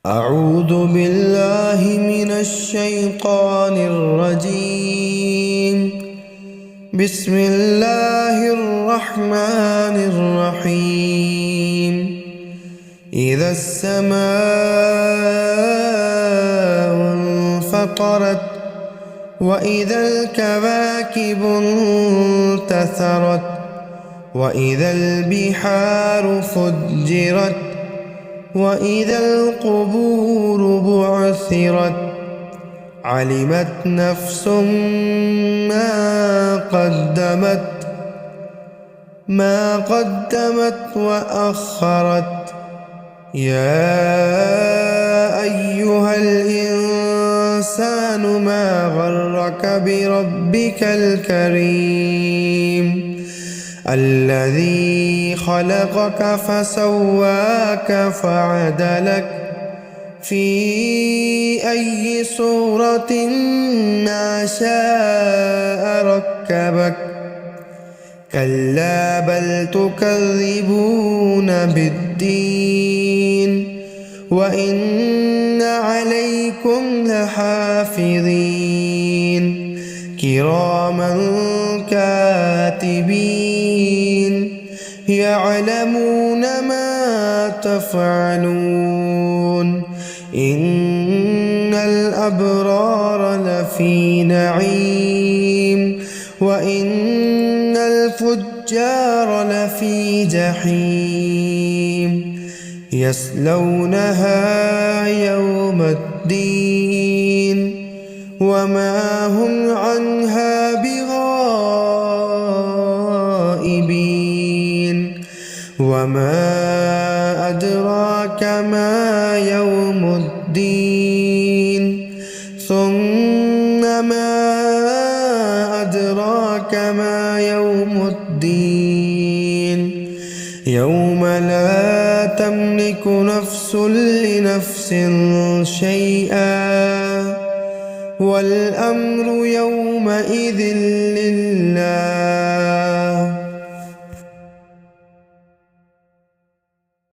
أعوذ بالله من الشيطان الرجيم. بسم الله الرحمن الرحيم. إذا السماء انفطرت وإذا الكواكب انتثرت وإذا البحار فجرت وإذا القبور بعثرت علمت نفس ما قدمت وأخرت. يا أيها الإنسان ما غرك بربك الكريم الذي خلقك فسواك فعدلك في أي صورة ما شاء ركبك. كلا بل تكذبون بالدين وإن عليكم لحافظين كراما كاتبين يعلمون ما تفعلون. إن الأبرار لفي نعيم وإن الفجار لفي جحيم يصلونها يوم الدين وما هم عنها بغائبين. وما أدراك ما يوم الدين ثم ما أدراك ما يوم الدين يوم لا تملك نفس لنفس شيئا والأمر يومئذ